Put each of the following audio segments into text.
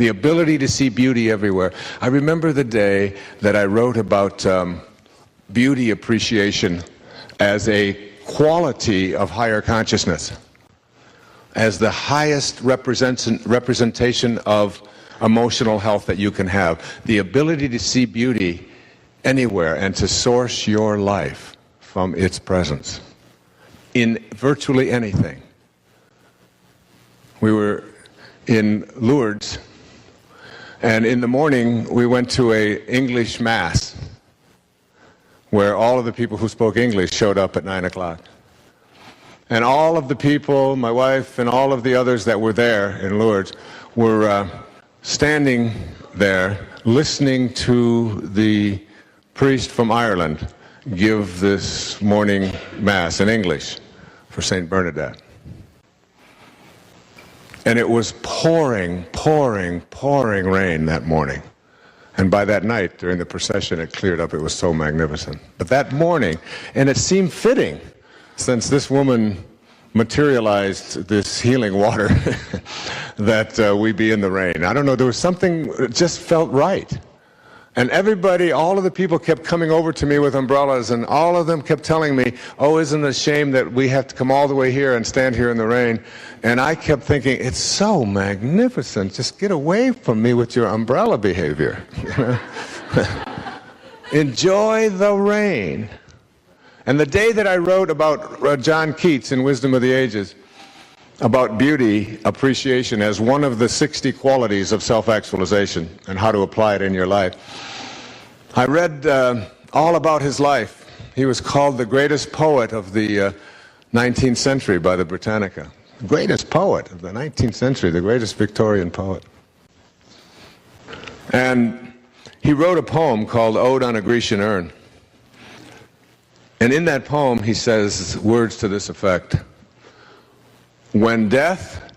the ability to see beauty everywhere. I remember the day that I wrote about beauty appreciation as a quality of higher consciousness, as the highest representation of emotional health that you can have. The ability to see beauty anywhere and to source your life from its presence in virtually anything. We were in Lourdes, and in the morning we went to an English Mass where all of the people who spoke English showed up at 9 o'clock. And all of the people, my wife and all of the others that were there in Lourdes, were standing there listening to the priest from Ireland give this morning Mass in English for St. Bernadette. And it was pouring, pouring, pouring rain that morning. And by that night, during the procession, it cleared up. It was so magnificent. But that morning, and it seemed fitting, since this woman materialized this healing water, that we be in the rain. I don't know, there was something that just felt right. And everybody, all of the people kept coming over to me with umbrellas, and all of them kept telling me, oh, isn't it a shame that we have to come all the way here and stand here in the rain? And I kept thinking, it's so magnificent. Just get away from me with your umbrella behavior. Enjoy the rain. And the day that I wrote about John Keats in Wisdom of the Ages, about beauty appreciation as one of the 60 qualities of self-actualization and how to apply it in your life, I read all about his life. He was called the greatest poet of the 19th century by the Britannica. Greatest poet of the 19th century, the greatest Victorian poet. And he wrote a poem called Ode on a Grecian Urn. And in that poem he says words to this effect: when death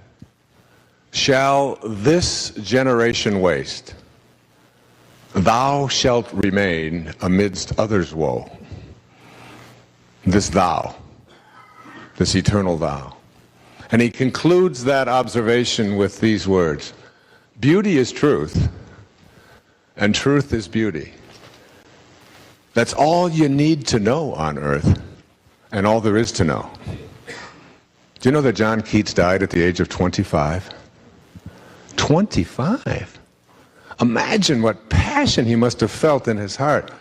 shall this generation waste, thou shalt remain amidst others' woe. This thou, this eternal thou. And he concludes that observation with these words: beauty is truth, and truth is beauty. That's all you need to know on earth, and all there is to know. Do you know that John Keats died at the age of 25? 25? Imagine what passion he must have felt in his heart.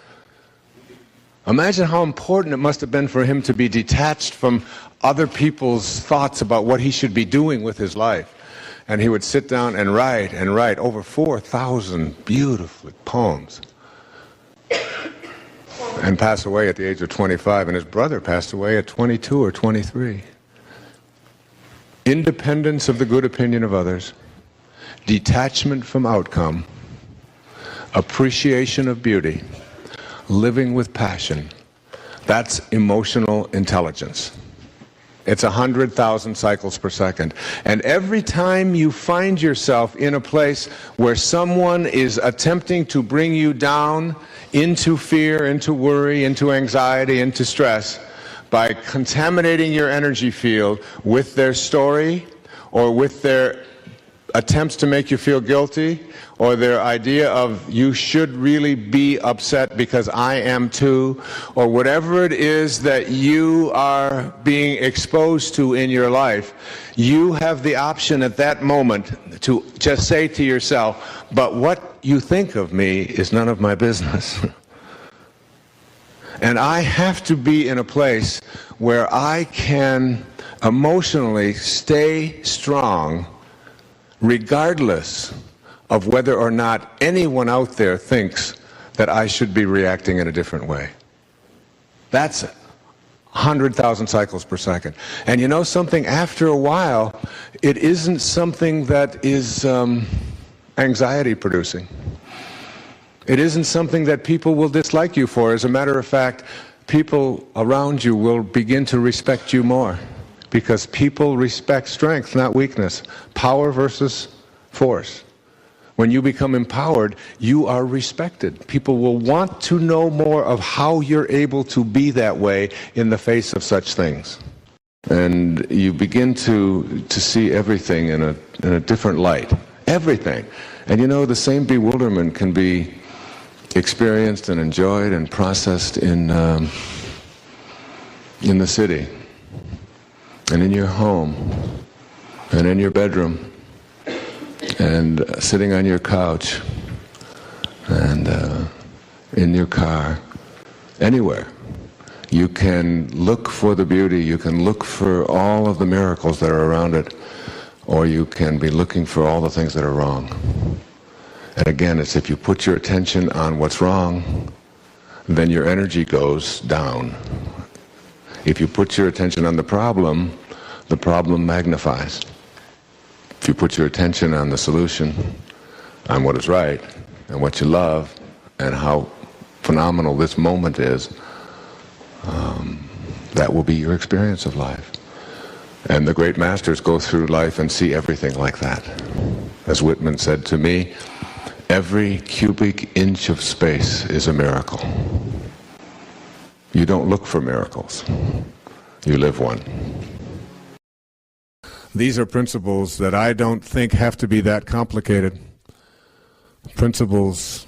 Imagine how important it must have been for him to be detached from other people's thoughts about what he should be doing with his life. And he would sit down and write over 4,000 beautiful poems. And pass away at the age of 25, and his brother passed away at 22 or 23. Independence of the good opinion of others, detachment from outcome, appreciation of beauty, living with passion. That's emotional intelligence. It's 100,000 cycles per second. And every time you find yourself in a place where someone is attempting to bring you down into fear, into worry, into anxiety, into stress, by contaminating your energy field with their story or with their attempts to make you feel guilty, or their idea of you should really be upset because I am too, or whatever it is that you are being exposed to in your life, you have the option at that moment to just say to yourself, but what you think of me is none of my business. And I have to be in a place where I can emotionally stay strong regardless of whether or not anyone out there thinks that I should be reacting in a different way. That's 100,000 cycles per second. And you know something, after a while, it isn't something that is anxiety producing. It isn't something that people will dislike you for. As a matter of fact, people around you will begin to respect you more. Because people respect strength, not weakness. Power versus force. When you become empowered, you are respected. People will want to know more of how you're able to be that way in the face of such things. And you begin to see everything in a different light. everything. And you know, the same bewilderment can be experienced and enjoyed and processed in the city, and in your home, and in your bedroom, and sitting on your couch, and in your car, anywhere. You can look for the beauty, you can look for all of the miracles that are around it, or you can be looking for all the things that are wrong. And again, it's if you put your attention on what's wrong, then your energy goes down. If you put your attention on the problem magnifies. If you put your attention on the solution, on what is right, and what you love, and how phenomenal this moment is, that will be your experience of life. And the great masters go through life and see everything like that. As Whitman said to me, every cubic inch of space is a miracle. You don't look for miracles. You live one. These are principles that I don't think have to be that complicated. Principles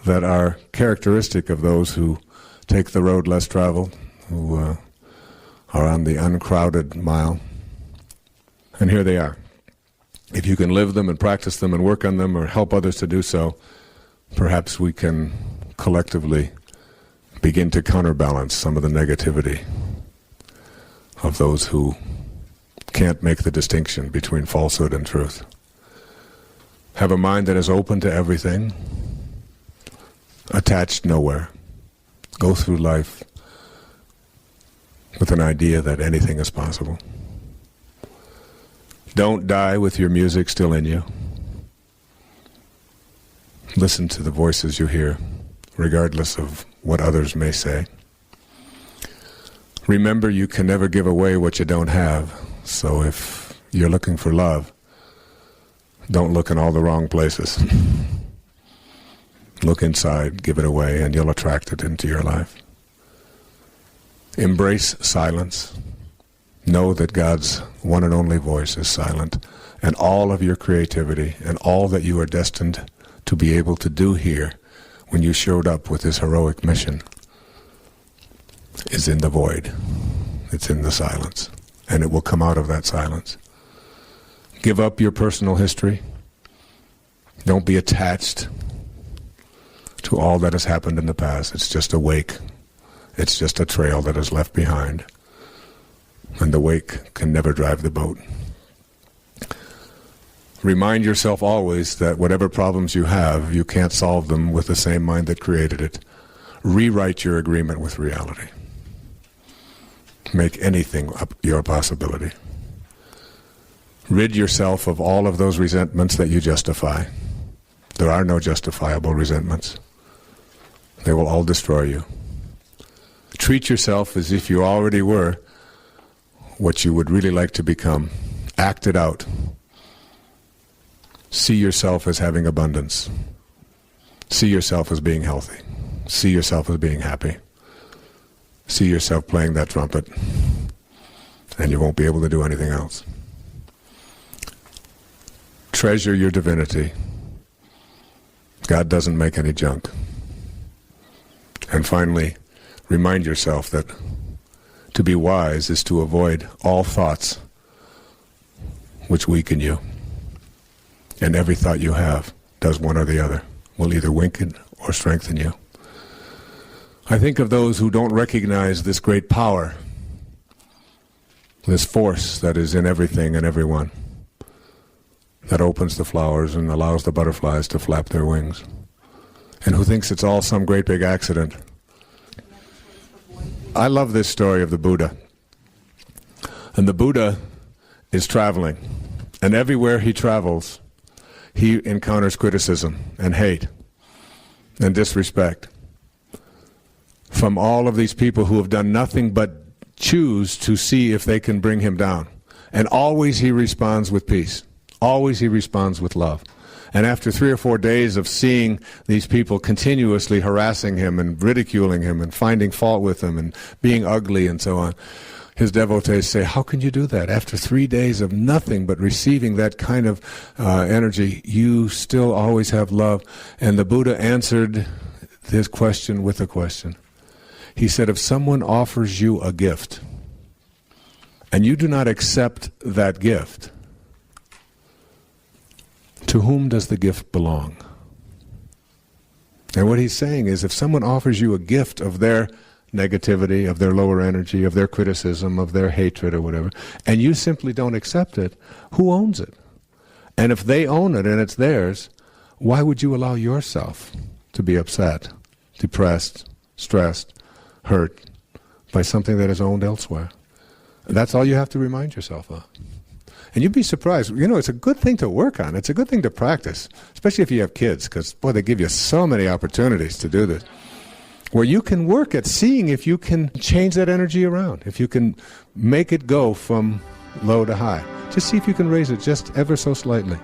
that are characteristic of those who take the road less traveled, who are on the uncrowded mile. And here they are. If you can live them and practice them and work on them or help others to do so, perhaps we can collectively begin to counterbalance some of the negativity of those who can't make the distinction between falsehood and truth. Have a mind that is open to everything, attached nowhere. Go through life with an idea that anything is possible. Don't die with your music still in you. Listen to the voices you hear, regardless of what others may say. Remember, you can never give away what you don't have, so if you're looking for love, don't look in all the wrong places. Look inside, give it away, and you'll attract it into your life. Embrace silence. Know that God's one and only voice is silent, and all of your creativity and all that you are destined to be able to do here when you showed up with this heroic mission is in the void. It's in the silence, and it will come out of that silence. Give up your personal history. Don't be attached to all that has happened in the past. It's just a wake. It's just a trail that is left behind. And the wake can never drive the boat. Remind yourself always that whatever problems you have, you can't solve them with the same mind that created it. Rewrite your agreement with reality. Make anything up your possibility. Rid yourself of all of those resentments that you justify. There are no justifiable resentments. They will all destroy you. Treat yourself as if you already were what you would really like to become. Act it out. See yourself as having abundance. See yourself as being healthy. See yourself as being happy. See yourself playing that trumpet, and you won't be able to do anything else. Treasure your divinity. God doesn't make any junk. And finally, remind yourself that to be wise is to avoid all thoughts which weaken you. And every thought you have does one or the other, will either weaken or strengthen you. I think of those who don't recognize this great power, this force that is in everything and everyone, that opens the flowers and allows the butterflies to flap their wings, and who thinks it's all some great big accident. I love this story of the Buddha. And the Buddha is traveling, and everywhere he travels, he encounters criticism and hate and disrespect from all of these people who have done nothing but choose to see if they can bring him down. And always he responds with peace. Always he responds with love. And after 3 or 4 days of seeing these people continuously harassing him and ridiculing him and finding fault with him and being ugly and so on, his devotees say, how can you do that? After 3 days of nothing but receiving that kind of energy, you still always have love. And the Buddha answered his question with a question. He said, if someone offers you a gift, and you do not accept that gift, to whom does the gift belong? And what he's saying is, if someone offers you a gift of their negativity, of their lower energy, of their criticism, of their hatred or whatever, and you simply don't accept it, who owns it? And if they own it and it's theirs, why would you allow yourself to be upset, depressed, stressed, hurt by something that is owned elsewhere? That's all you have to remind yourself of. And you'd be surprised. You know, it's a good thing to work on. It's a good thing to practice, especially if you have kids, because, boy, they give you so many opportunities to do this, where you can work at seeing if you can change that energy around, if you can make it go from low to high. Just see if you can raise it just ever so slightly.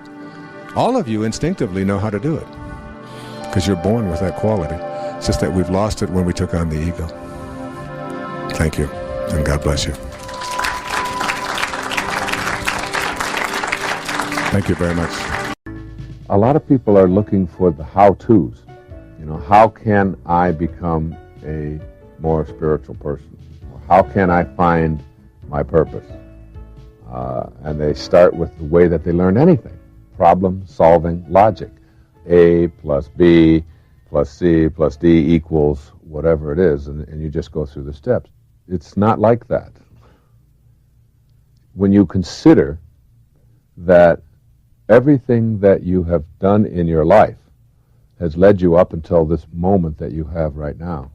All of you instinctively know how to do it, because you're born with that quality. It's just that we've lost it when we took on the ego. Thank you, and God bless you. Thank you very much. A lot of people are looking for the how-tos. You know, how can I become a more spiritual person? How can I find my purpose? And they start with the way that they learn anything. Problem-solving logic. A plus B plus C plus D equals whatever it is, and you just go through the steps. It's not like that. When you consider that everything that you have done in your life has led you up until this moment that you have right now,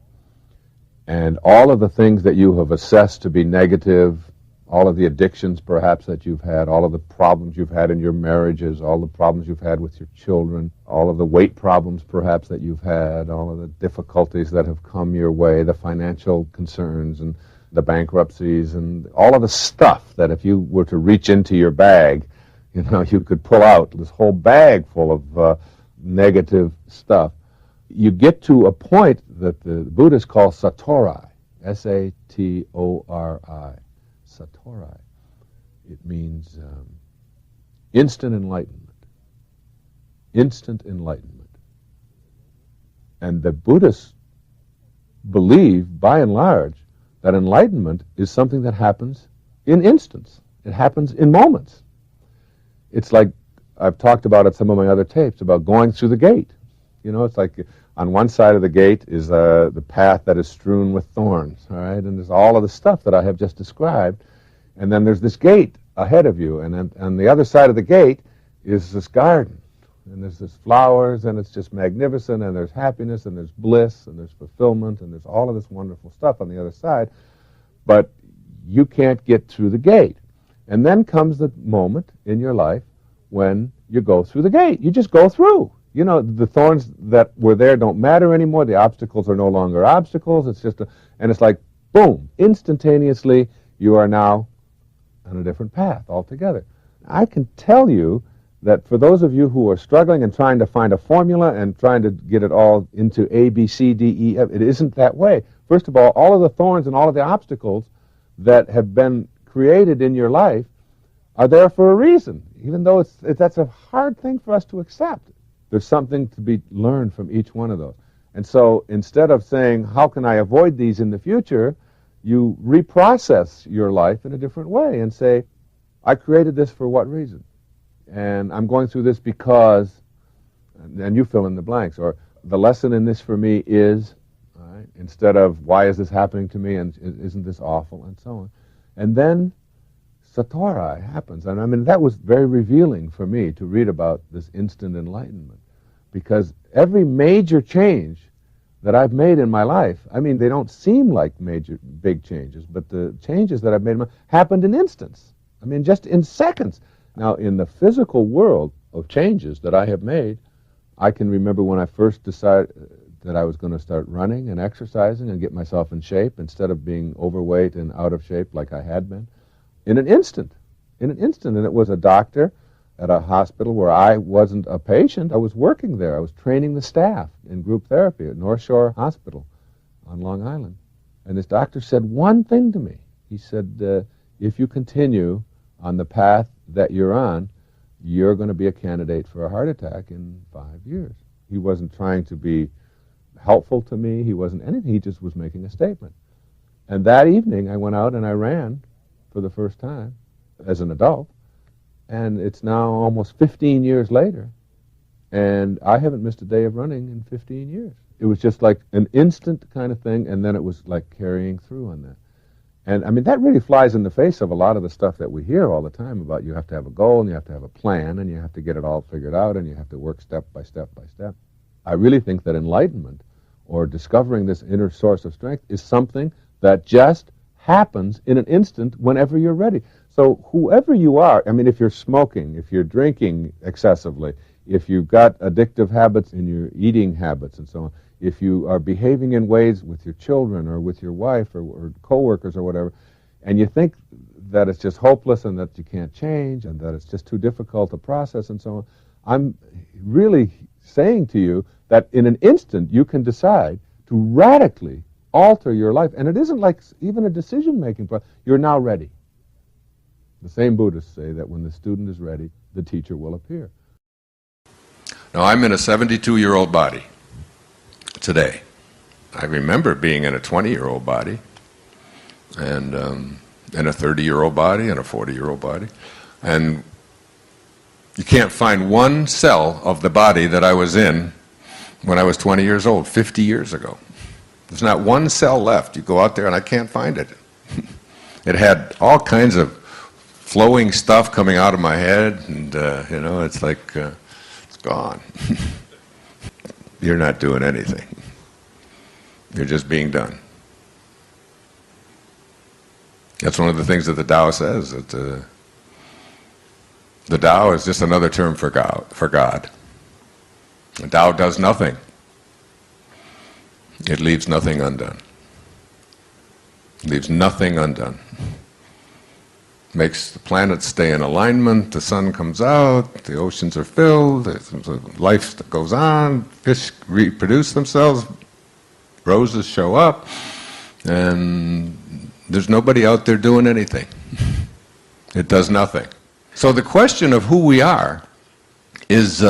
and all of the things that you have assessed to be negative, all of the addictions perhaps that you've had, all of the problems you've had in your marriages, all the problems you've had with your children, all of the weight problems perhaps that you've had, all of the difficulties that have come your way, the financial concerns and the bankruptcies and all of the stuff that if you were to reach into your bag, you know, you could pull out this whole bag full of negative stuff. You get to a point that the Buddhists call satori, S-A-T-O-R-I, satori. It means instant enlightenment. Instant enlightenment. And the Buddhists believe, by and large, that enlightenment is something that happens in instants. It happens in moments. It's like, I've talked about at some of my other tapes, about going through the gate. You know, it's like on one side of the gate is the path that is strewn with thorns, all right? And there's all of the stuff that I have just described. And then there's this gate ahead of you. And then on the other side of the gate is this garden. And there's this flowers, and it's just magnificent, and there's happiness, and there's bliss, and there's fulfillment, and there's all of this wonderful stuff on the other side. But you can't get through the gate. And then comes the moment in your life when you go through the gate. You just go through. You know, the thorns that were there don't matter anymore. The obstacles are no longer obstacles. It's just and it's like, boom, instantaneously, you are now on a different path altogether. I can tell you that for those of you who are struggling and trying to find a formula and trying to get it all into A, B, C, D, E, F, it isn't that way. First of all of the thorns and all of the obstacles that have been created in your life are there for a reason, even though that's a hard thing for us to accept. There's something to be learned from each one of those. And so instead of saying, how can I avoid these in the future, you reprocess your life in a different way and say, I created this for what reason? And I'm going through this because, and you fill in the blanks, or the lesson in this for me is, all right, instead of why is this happening to me and isn't this awful and so on. And then satori happens. And I mean, that was very revealing for me to read about this instant enlightenment, because every major change that I've made in my life, I mean, they don't seem like big changes, but the changes that I've made happened in instants. I mean, just in seconds. Now, in the physical world of changes that I have made, I can remember when I first decided that I was going to start running and exercising and get myself in shape instead of being overweight and out of shape like I had been. In an instant. And it was a doctor at a hospital where I wasn't a patient. I was working there. I was training the staff in group therapy at North Shore Hospital on Long Island. And this doctor said one thing to me. He said, if you continue on the path that you're on, you're going to be a candidate for a heart attack in 5 years. He wasn't trying to be helpful to me. He wasn't anything. He just was making a statement. And that evening, I went out and I ran for the first time as an adult. And it's now almost 15 years later. And I haven't missed a day of running in 15 years. It was just like an instant kind of thing, and then it was like carrying through on that. And I mean, that really flies in the face of a lot of the stuff that we hear all the time about you have to have a goal, and you have to have a plan, and you have to get it all figured out, and you have to work step by step by step. I really think that enlightenment, or discovering this inner source of strength, is something that just happens in an instant whenever you're ready. So whoever you are, I mean, if you're smoking, if you're drinking excessively, if you've got addictive habits in your eating habits and so on, if you are behaving in ways with your children or with your wife or co-workers or whatever, and you think that it's just hopeless and that you can't change and that it's just too difficult to process and so on, I'm really saying to you that in an instant you can decide to radically alter your life. And it isn't like even a decision-making process. You're now ready. The same Buddhists say that when the student is ready, the teacher will appear. Now, I'm in a 72-year-old body today. I remember being in a 20-year-old body, and in a 30-year-old body, and a 40-year-old body. And you can't find one cell of the body that I was in when I was 20 years old, 50 years ago. There's not one cell left. You go out there and I can't find it. It had all kinds of flowing stuff coming out of my head, and you know, it's like it's gone. You're not doing anything. You're just being done. That's one of the things that the Tao says, that the Tao is just another term for God. The Tao does nothing. It leaves nothing undone. It leaves nothing undone. Makes the planets stay in alignment, the sun comes out, the oceans are filled, life goes on, fish reproduce themselves, roses show up, and there's nobody out there doing anything. It does nothing. So the question of who we are is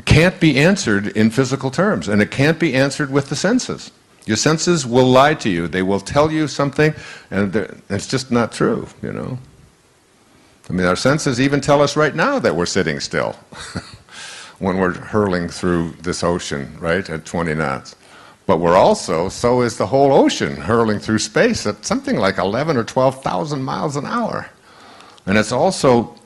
can't be answered in physical terms, and it can't be answered with the senses. Your senses will lie to you. They will tell you something, and it's just not true, you know. I mean, our senses even tell us right now that we're sitting still when we're hurling through this ocean, right, at 20 knots. But we're also, so is the whole ocean hurling through space at something like 11 or 12,000 miles an hour. And it's also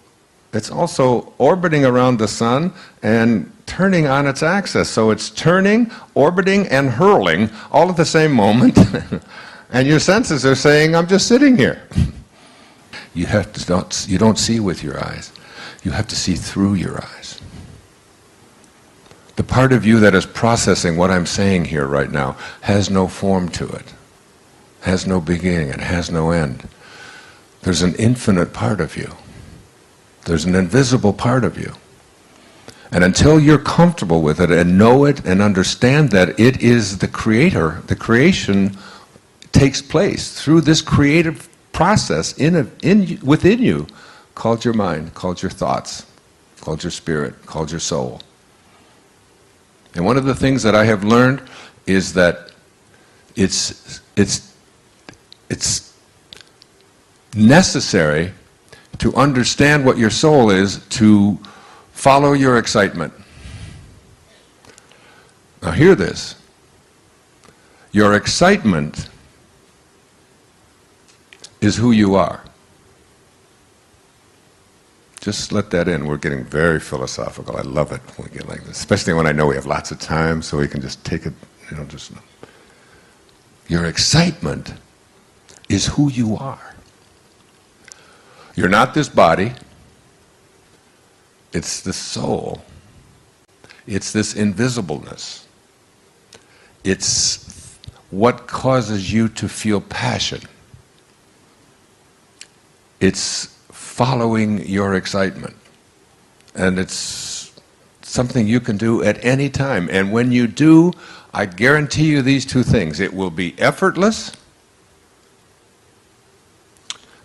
orbiting around the sun and turning on its axis. So it's turning, orbiting, and hurling all at the same moment. And your senses are saying, I'm just sitting here. You don't see with your eyes. You have to see through your eyes. The part of you that is processing what I'm saying here right now has no form to it, has no beginning, it has no end. There's an infinite part of you. There's an invisible part of you. And until you're comfortable with it and know it and understand that it is the creator, the creation takes place through this creative process within you, called your mind, called your thoughts, called your spirit, called your soul. And one of the things that I have learned is that it's necessary to understand what your soul is, to follow your excitement. Now hear this. Your excitement is who you are. Just let that in. We're getting very philosophical. I love it when we get like this, especially when I know we have lots of time, so we can just take it, you know, just... Your excitement is who you are. You're not this body. It's the soul. It's this invisibleness. It's what causes you to feel passion. It's following your excitement. And it's something you can do at any time. And when you do, I guarantee you these two things. It will be effortless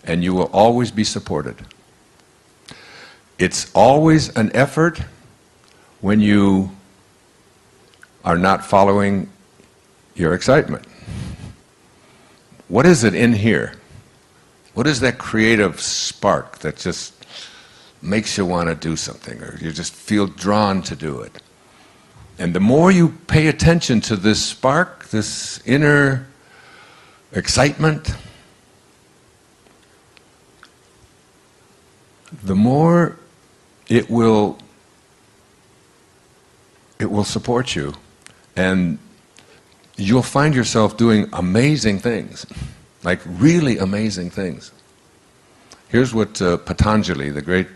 and you will always be supported. It's always an effort when you are not following your excitement. What is it in here? What is that creative spark that just makes you want to do something, or you just feel drawn to do it? And the more you pay attention to this spark, this inner excitement, the more it will support you, and you'll find yourself doing amazing things, like really amazing things. Here's what Patanjali, the great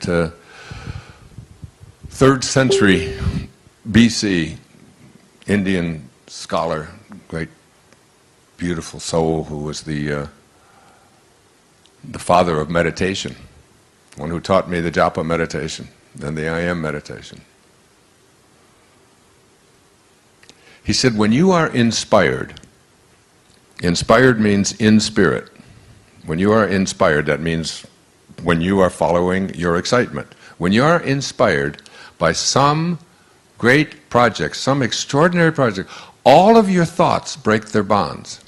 3rd century BC Indian scholar, great beautiful soul who was the father of meditation, one who taught me the japa meditation and the I am meditation. He said, when you are inspired, inspired means in spirit. When you are inspired, that means when you are following your excitement. When you are inspired by some great project, some extraordinary project, all of your thoughts break their bonds.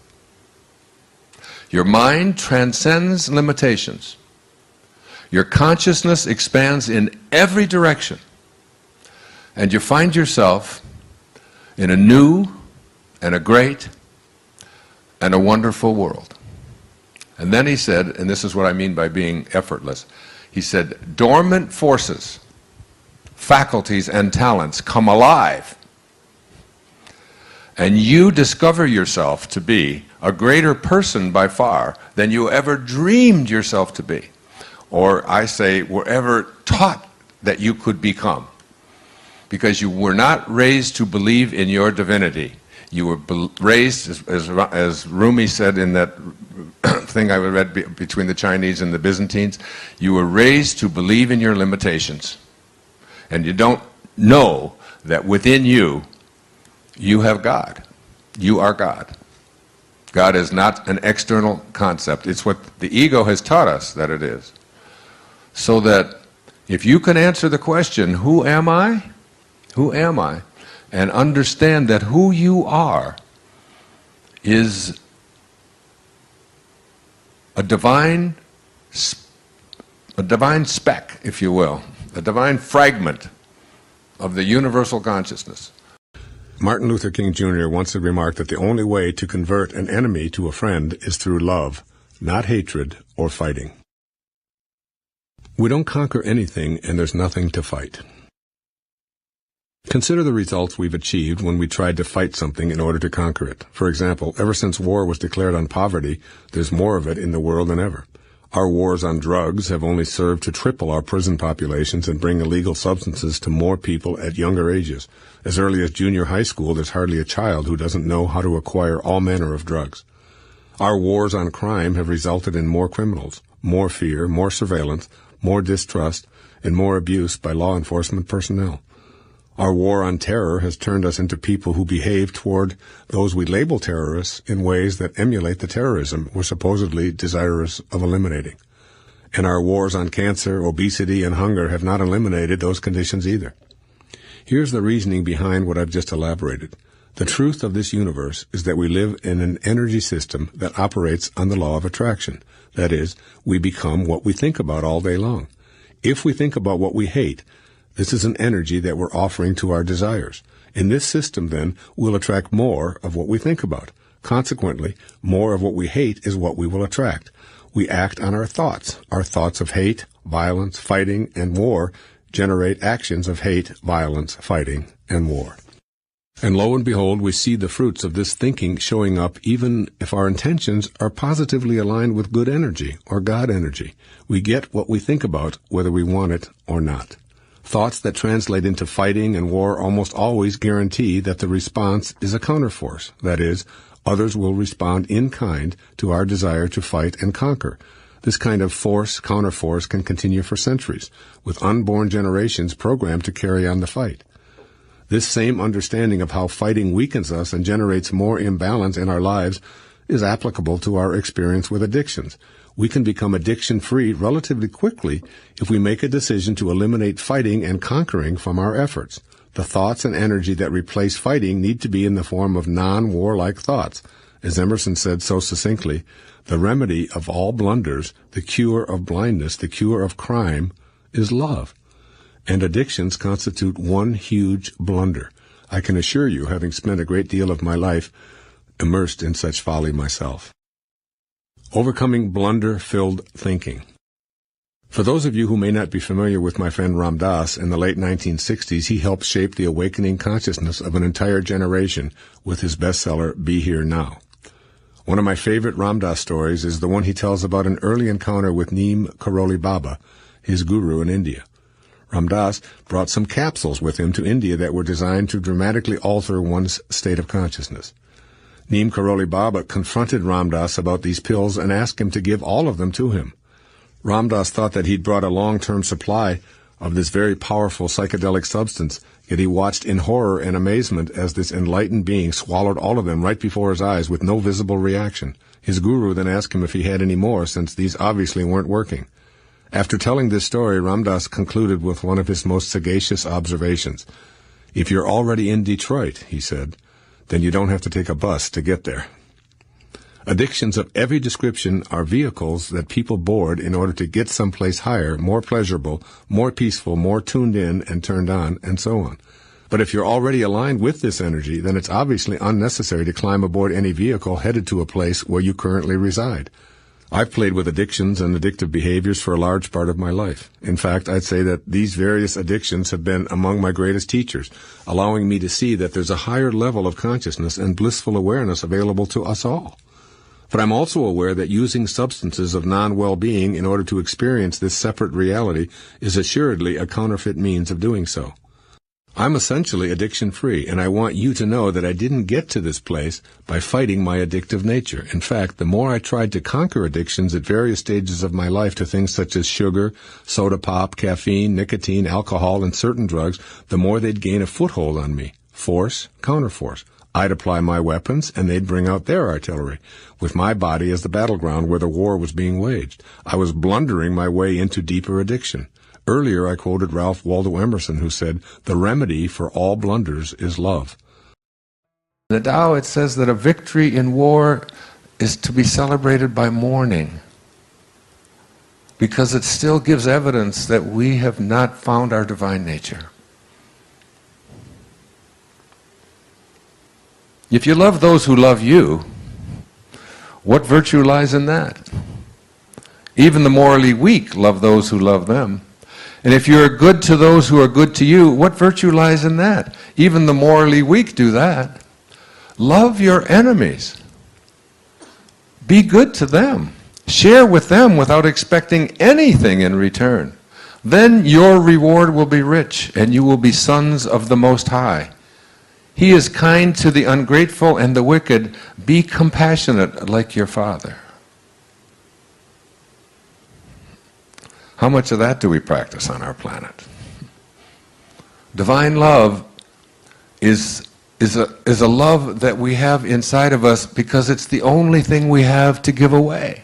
Your mind transcends limitations. Your consciousness expands in every direction. And you find yourself in a new and a great and a wonderful world. And then he said, and this is what I mean by being effortless, he said, dormant forces, faculties and talents come alive, and you discover yourself to be a greater person by far than you ever dreamed yourself to be, or I say were ever taught that you could become. Because you were not raised to believe in your divinity. You were raised, as Rumi said in that thing I read between the Chinese and the Byzantines, you were raised to believe in your limitations. And you don't know that within you, you have God. You are God. God is not an external concept. It's what the ego has taught us that it is. So that if you can answer the question, who am I? Who am I? And understand that who you are is a divine speck, if you will, a divine fragment of the universal consciousness. Martin Luther King Jr. once had remarked that the only way to convert an enemy to a friend is through love, not hatred or fighting. We don't conquer anything, and there's nothing to fight. Consider the results we've achieved when we tried to fight something in order to conquer it. For example, ever since war was declared on poverty, there's more of it in the world than ever. Our wars on drugs have only served to triple our prison populations and bring illegal substances to more people at younger ages. As early as junior high school, there's hardly a child who doesn't know how to acquire all manner of drugs. Our wars on crime have resulted in more criminals, more fear, more surveillance, more distrust, and more abuse by law enforcement personnel. Our war on terror has turned us into people who behave toward those we label terrorists in ways that emulate the terrorism we're supposedly desirous of eliminating. And our wars on cancer, obesity, and hunger have not eliminated those conditions either. Here's the reasoning behind what I've just elaborated. The truth of this universe is that we live in an energy system that operates on the law of attraction. That is, we become what we think about all day long. If we think about what we hate, this is an energy that we're offering to our desires. In this system, then, we'll attract more of what we think about. Consequently, more of what we hate is what we will attract. We act on our thoughts. Our thoughts of hate, violence, fighting, and war generate actions of hate, violence, fighting, and war. And lo and behold, we see the fruits of this thinking showing up even if our intentions are positively aligned with good energy or God energy. We get what we think about, whether we want it or not. Thoughts that translate into fighting and war almost always guarantee that the response is a counterforce. That is, others will respond in kind to our desire to fight and conquer. This kind of counterforce can continue for centuries, with unborn generations programmed to carry on the fight. This same understanding of how fighting weakens us and generates more imbalance in our lives is applicable to our experience with addictions. we can become addiction-free relatively quickly if we make a decision to eliminate fighting and conquering from our efforts. The thoughts and energy that replace fighting need to be in the form of non-warlike thoughts. As Emerson said so succinctly, the remedy of all blunders, the cure of blindness, the cure of crime, is love. And addictions constitute one huge blunder. I can assure you, having spent a great deal of my life immersed in such folly myself. Overcoming blunder-filled thinking. For those of you who may not be familiar with my friend Ram Dass, in the late 1960s, he helped shape the awakening consciousness of an entire generation with his bestseller, Be Here Now. One of my favorite Ram Dass stories is the one he tells about an early encounter with Neem Karoli Baba, his guru in India. Ram Dass brought some capsules with him to India that were designed to dramatically alter one's state of consciousness. Neem Karoli Baba confronted Ram Dass about these pills and asked him to give all of them to him. Ram Dass thought that he'd brought a long-term supply of this very powerful psychedelic substance, yet he watched in horror and amazement as this enlightened being swallowed all of them right before his eyes with no visible reaction. His guru then asked him if he had any more, since these obviously weren't working. After telling this story, Ram Dass concluded with one of his most sagacious observations. "If you're already in Detroit," he said, "then you don't have to take a bus to get there." Addictions of every description are vehicles that people board in order to get someplace higher, more pleasurable, more peaceful, more tuned in and turned on, and so on. But if you're already aligned with this energy, then it's obviously unnecessary to climb aboard any vehicle headed to a place where you currently reside. I've played with addictions and addictive behaviors for a large part of my life. In fact, I'd say that these various addictions have been among my greatest teachers, allowing me to see that there's a higher level of consciousness and blissful awareness available to us all. But I'm also aware that using substances of non-well-being in order to experience this separate reality is assuredly a counterfeit means of doing so. I'm essentially addiction-free, and I want you to know that I didn't get to this place by fighting my addictive nature. In fact, the more I tried to conquer addictions at various stages of my life to things such as sugar, soda pop, caffeine, nicotine, alcohol, and certain drugs, the more they'd gain a foothold on me. Force, counterforce. I'd apply my weapons, and they'd bring out their artillery, with my body as the battleground where the war was being waged. I was blundering my way into deeper addiction. Earlier, I quoted Ralph Waldo Emerson, who said, "The remedy for all blunders is love." In the Tao, it says that a victory in war is to be celebrated by mourning, because it still gives evidence that we have not found our divine nature. If you love those who love you, what virtue lies in that? Even the morally weak love those who love them. And if you're good to those who are good to you, what virtue lies in that? Even the morally weak do that. Love your enemies. Be good to them. Share with them without expecting anything in return. Then your reward will be rich, and you will be sons of the Most High. He is kind to the ungrateful and the wicked. Be compassionate like your Father. How much of that do we practice on our planet? Divine love is a love that we have inside of us because it's the only thing we have to give away.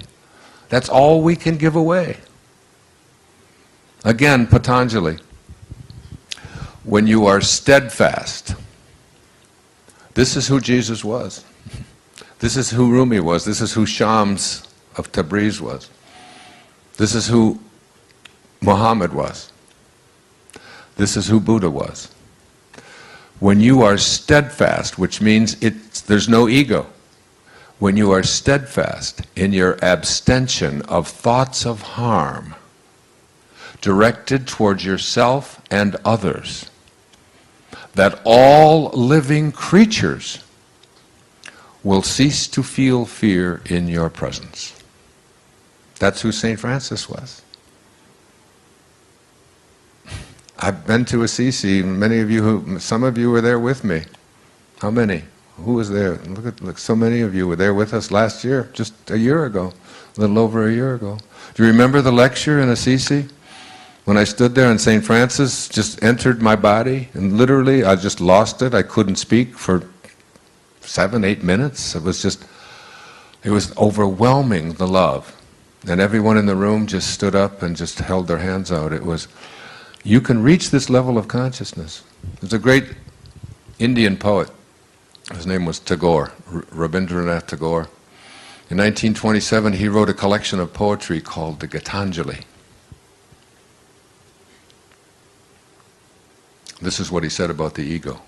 That's all we can give away. Again, Patanjali, when you are steadfast, this is who Jesus was. This is who Rumi was. This is who Shams of Tabriz was. This is who Muhammad was. This is who Buddha was. When you are steadfast, which means there's no ego, when you are steadfast in your abstention of thoughts of harm directed towards yourself and others, that all living creatures will cease to feel fear in your presence. That's who St. Francis was. I've been to Assisi. Some of you were there with me. How many? Who was there? Look, so many of you were there with us last year, just a year ago, a little over a year ago. Do you remember the lecture in Assisi? When I stood there and St. Francis just entered my body, and literally I just lost it. I couldn't speak for 7-8 minutes. It was overwhelming, the love. And everyone in the room just stood up and just held their hands out. It was, you can reach this level of consciousness. There's a great Indian poet. His name was Tagore, Rabindranath Tagore. In 1927, he wrote a collection of poetry called the Gitanjali. This is what he said about the ego.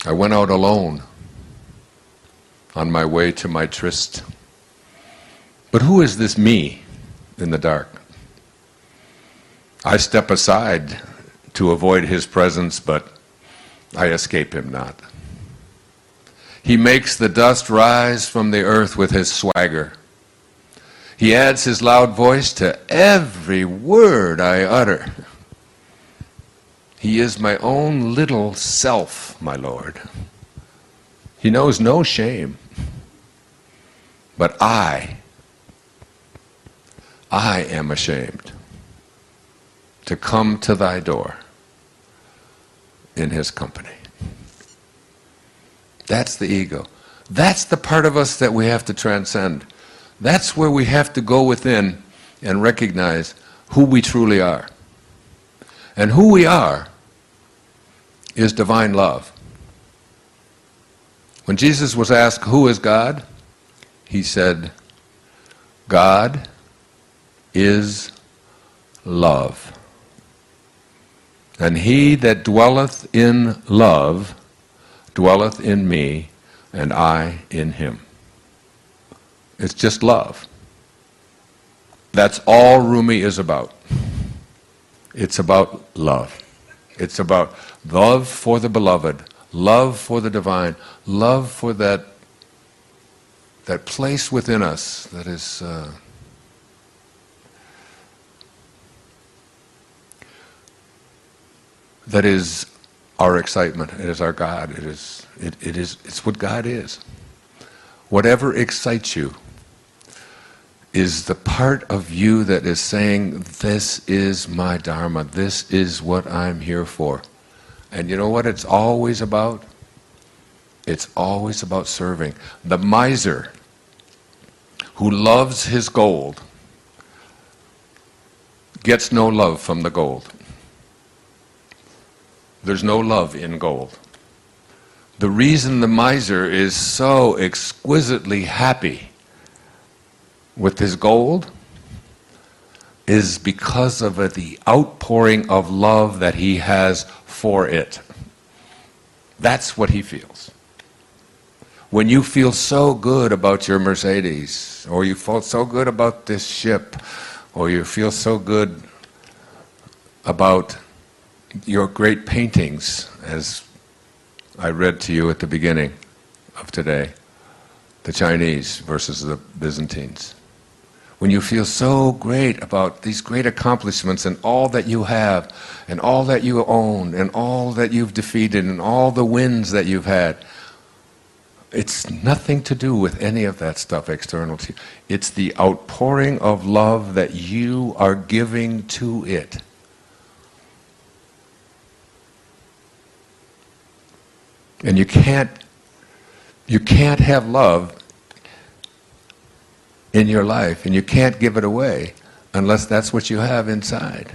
I went out alone on my way to my tryst. But who is this me in the dark? I step aside to avoid his presence, but I escape him not. He makes the dust rise from the earth with his swagger. He adds his loud voice to every word I utter. He is my own little self, my Lord. He knows no shame. But I am ashamed to come to thy door in his company. That's the ego. That's the part of us that we have to transcend. That's where we have to go within and recognize who we truly are. And who we are is divine love. When Jesus was asked, who is God? He said, God is love. And he that dwelleth in love dwelleth in me, and I in him. It's just love. That's all Rumi is about. It's about love. It's about love for the beloved, love for the divine, love for that place within us that is our excitement. It is our God. It's what God is. Whatever excites you is the part of you that is saying, this is my Dharma, this is what I'm here for. And you know what it's always about? It's always about serving. The miser who loves his gold gets no love from the gold. There's no love in gold. The reason the miser is so exquisitely happy with his gold is because of the outpouring of love that he has for it. That's what he feels. When you feel so good about your Mercedes, or you feel so good about this ship, or you feel so good about your great paintings, as I read to you at the beginning of today, the Chinese versus the Byzantines. When you feel so great about these great accomplishments and all that you have, and all that you own, and all that you've defeated, and all the wins that you've had, it's nothing to do with any of that stuff external to you. It's the outpouring of love that you are giving to it. And you can't have love in your life, and you can't give it away unless that's what you have inside.